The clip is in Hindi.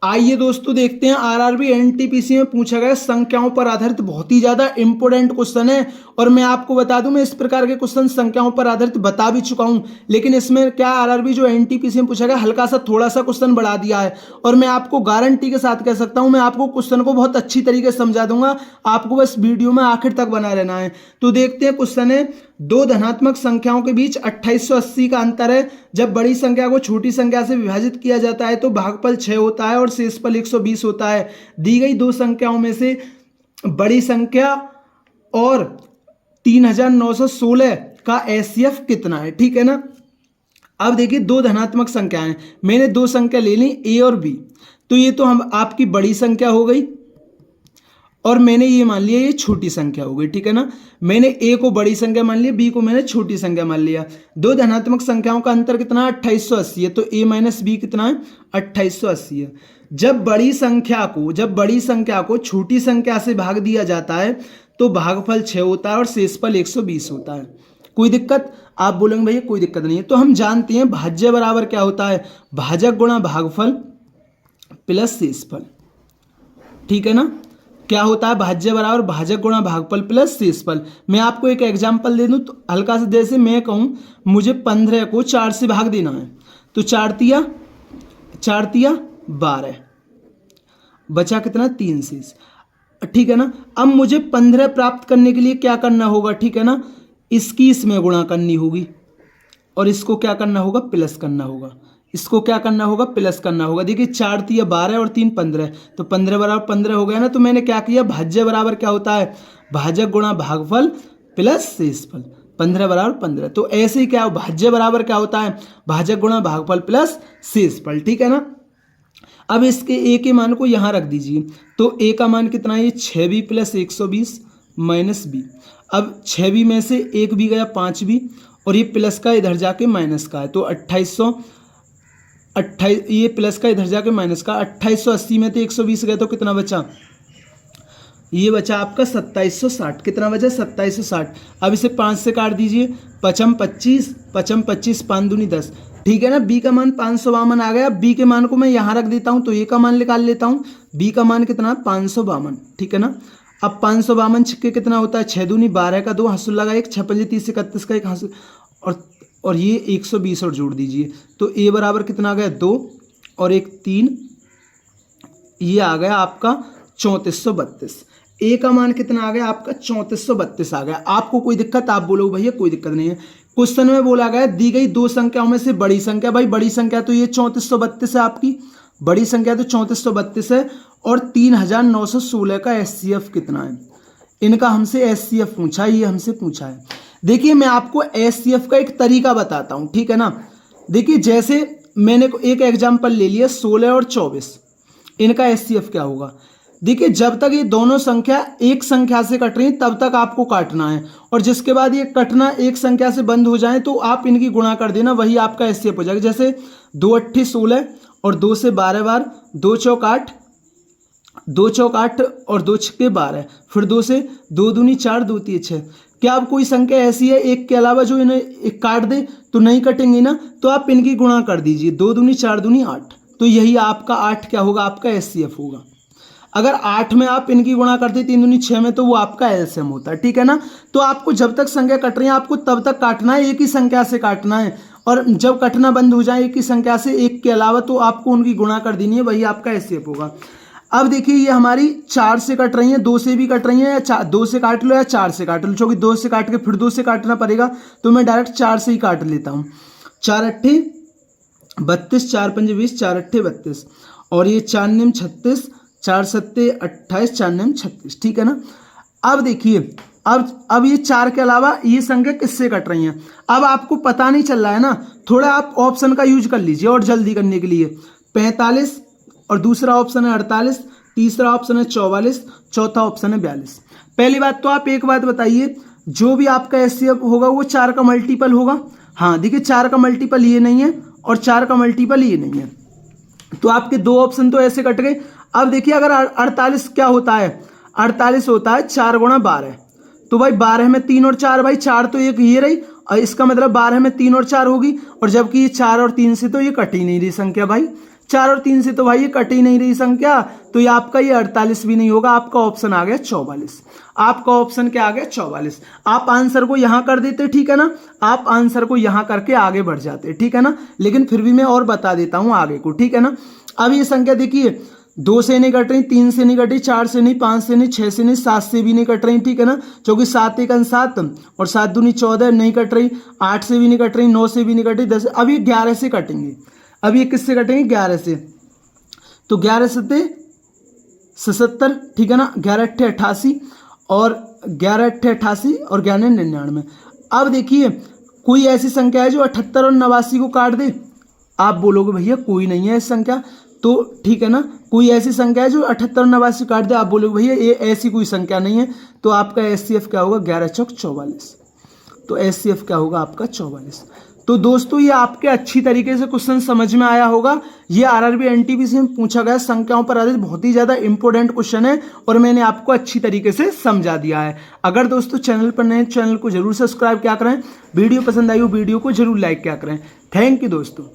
आइए दोस्तों देखते हैं आरआरबी एनटीपीसी में पूछा गया संख्याओं पर आधारित बहुत ही ज्यादा इंपॉर्टेंट क्वेश्चन है। और मैं आपको बता दूं, मैं इस प्रकार के क्वेश्चन संख्याओं पर आधारित बता भी चुका हूं, लेकिन इसमें क्या आरआरबी जो एनटीपीसी में पूछा गया हल्का सा थोड़ा सा क्वेश्चन बढ़ा दिया है। और मैं आपको गारंटी के साथ कह सकता हूं, मैं आपको क्वेश्चन को बहुत अच्छी तरीके से समझा दूंगा, आपको बस वीडियो में आखिर तक बना रहना है। तो देखते हैं क्वेश्चन है, दो धनात्मक संख्याओं के बीच 2880 का अंतर है। जब बड़ी संख्या को छोटी संख्या से विभाजित किया जाता है तो भागफल 6 होता है और शेषफल 120 होता है। दी गई दो संख्याओं में से बड़ी संख्या और 3916 का एचसीएफ कितना है। ठीक है ना। अब देखिए दो धनात्मक संख्याएं, मैंने दो संख्या ले ली ए और बी, तो ये तो हम आपकी बड़ी संख्या हो गई और मैंने ये मान लिया ये छोटी संख्या हो गई। ठीक है ना। मैंने ए को बड़ी संख्या मान लिया, बी को मैंने छोटी संख्या मान लिया। दो धनात्मक संख्याओं का अंतर कितना है? 2880 है। तो ए माइनस बी कितना है? 2880 है। जब बड़ी संख्या को छोटी संख्या से भाग दिया जाता है तो भागफल 6 होता है और शेषफल 120 होता है। कोई दिक्कत? आप बोलेंगे भैया कोई दिक्कत नहीं है। तो हम जानते हैं भाज्य बराबर क्या होता है? भाजक गुणा भागफल प्लस शेषफल। ठीक है ना। क्या होता है? भाज्य बराबर भाजक गुणा भागफल प्लस शेषफल। मैं आपको एक एग्जांपल दे दूं तो हल्का सा, जैसे मैं कहूं मुझे 15 को 4 से भाग देना है, तो 4 तिया 12, बचा कितना? 3 शेष। ठीक है ना। अब मुझे 15 प्राप्त करने के लिए क्या करना होगा? ठीक है ना, इसकी इसमें गुणा करनी होगी और इसको क्या करना होगा? प्लस करना होगा। इसको क्या करना होगा? प्लस करना होगा। देखिए 4 तिया 12 और 3 15, तो 15 बराबर 15 हो गया ना। तो मैंने क्या किया? भाज्य बराबर क्या होता है? भाजक गुणा भागफल प्लस शेषफल। 15 बराबर 15। तो ऐसे ही क्या भाज्य बराबर क्या होता है? भाजक गुणा भागफल प्लस शेषफल। ठीक है ना। अब इसके ए के मान को यहां रख दीजिए, तो ए का मान कितना है? ये 6b प्लस 120 माइनस बी। अब 6b में से एक भी गया 5b और ये प्लस का इधर जाके माइनस का है, तो 28 ये प्लस का इधर जाके माइनस का। 2880 में तो 120 गए तो कितना बचा? ये बचा आपका 2760। कितना बचा? 2760। अब इसे 5 से काट दीजिए, 5 25 5 दूनी 10। ठीक है ना। बी का मान 552 आ गया। बी के मान को मैं यहाँ रख देता हूँ तो ए का मान निकाल लेता हूँ। बी का मान कितना? 552। ठीक है ना। अब 552 छिक्के कितना होता है? 6 दूनी 12 का 2 हंसुल लगा, एक 6 पंजे 30 31 का एक हंसुल, और ये 120 और जोड़ दीजिए, तो ए बराबर कितना आ गया? 2 और एक 3, ये आ गया आपका 3432। ए का मान कितना आ गया आपका? 3432 आ गया। आपको कोई दिक्कत? आप बोलो भैया कोई दिक्कत नहीं है। क्वेश्चन में बोला गया दी गई दो संख्याओं में से बड़ी संख्या, भाई बड़ी संख्या तो ये 3432 है आपकी, बड़ी संख्या तो 3432 है, और 3916 का एचसीएफ कितना है? इनका हमसे एचसीएफ पूछा है, ये हमसे पूछा है। देखिए मैं आपको एचसीएफ का एक तरीका बताता हूं। ठीक है ना। देखिए जैसे मैंने एक एग्जांपल ले लिया 16 और 24, इनका एचसीएफ क्या होगा? देखिए जब तक ये दोनों संख्या एक संख्या से कट रही है तब तक आपको काटना है, और जिसके बाद ये कटना एक संख्या से बंद हो जाए तो आप इनकी गुणा कर देना, वही आपका एचसीएफ हो जाएगा। जैसे 2 8 16 और 2 से 12 बार, 2 चौक 8 और 2 छक्के 12, फिर 2 से 2 दूनी 4 2 3 6। क्या अब कोई संख्या ऐसी है एक के अलावा जो इन्हें एक काट दे? तो नहीं कटेंगी ना। तो आप इनकी गुणा कर दीजिए, 2 दूनी 4 दूनी 8, तो यही आपका 8 क्या होगा? आपका एचसीएफ होगा। अगर 8 में आप इनकी गुणा करते 3 दूनी 6 में, तो वो आपका एलसीएम होता है। ठीक है ना। तो आपको जब तक संख्या कट रही है आपको तब तक काटना है, एक ही संख्या से काटना है, और जब कटना बंद हो जाए एक ही संख्या से एक के अलावा तो आपको उनकी गुणा कर देनी है, वही आपका एचसीएफ होगा। अब देखिए ये हमारी 4 से कट रही है, 2 से भी कट रही है, या 2 से काट लो या 4 से काट लो, क्योंकि 2 से काट के फिर 2 से काटना पड़ेगा, तो मैं डायरेक्ट 4 से ही काट लेता हूँ। 4 8 32, 4 5 20, 4 8 32, और ये 4 9 36, 4 7 28, 4 9 36। ठीक है ना। अब देखिए अब ये 4 के अलावा ये संख्या किससे कट रही हैं? अब आपको पता नहीं चल रहा है ना, थोड़ा आप ऑप्शन का यूज कर लीजिए और जल्दी करने के लिए। 45 और दूसरा ऑप्शन है 48, तीसरा ऑप्शन है 44, चौथा ऑप्शन है 42। पहली बात तो आप एक बात बताइए, जो भी आपका एचसीएफ होगा वो 4 का मल्टीपल होगा? हाँ देखिए 4 का मल्टीपल ये नहीं है और 4 का मल्टीपल ये नहीं है, तो आपके दो ऑप्शन तो ऐसे कट गए। अब देखिए अगर 48 क्या होता है? 48 होता है 4 गुणा 12, तो भाई 12 में 3 और 4, भाई 4 तो एक ये रही, और इसका मतलब 12 में 3 और 4 होगी, और जबकि ये 4 और 3 से तो ये कट ही नहीं रही संख्या भाई, 4 और 3 से तो भाई ये कट ही नहीं रही संख्या, तो ये आपका ये 48 भी नहीं होगा, आपका ऑप्शन आ गया 44। आपका ऑप्शन क्या आ गया 44। आप आंसर को यहां कर देते, ठीक है ना, आप आंसर को यहां करके आगे बढ़ जाते, ठीक है ना, लेकिन फिर भी मैं और बता देता हूं आगे को, ठीक है ना। अब ये संख्या देखिए 2 से नहीं कट रही, 3 से नहीं कटी, 4 से नहीं, 5 से नहीं, 6 से नहीं, 7 से भी नहीं कट रही, ठीक है ना, क्योंकि 7 1 7 और 7 दूनी 14 नहीं कट रही, 8 से भी नहीं कट रही, 9 से भी नहीं कटी, 10। अब ये 11 से कटेंगे। अब ये किससे कटेंगे 11 से, तो 11 से 77, ठीक है ना, 11 8 88 और 11 8 88 और 11 99। अब देखिए कोई ऐसी संख्या है जो 78 और 89 को काट दे, आप बोलोगे भैया कोई नहीं है इस संख्या, तो ठीक है ना, कोई ऐसी संख्या है जो 78 और 89 काट दे, आप बोलोगे भैया ये ऐसी कोई संख्या नहीं है, तो आपका एचसीएफ क्या होगा 11 चौक 44। तो एचसीएफ क्या होगा आपका 44। तो दोस्तों ये आपके अच्छी तरीके से क्वेश्चन समझ में आया होगा। ये आरआरबी एनटीपीसी में पूछा गया संख्याओं पर आधारित बहुत ही ज्यादा इंपॉर्टेंट क्वेश्चन है और मैंने आपको अच्छी तरीके से समझा दिया है। अगर दोस्तों चैनल पर नए, चैनल को जरूर सब्सक्राइब क्या करें, वीडियो पसंद आई हो वीडियो को जरूर लाइक क्या करें। थैंक यू दोस्तों।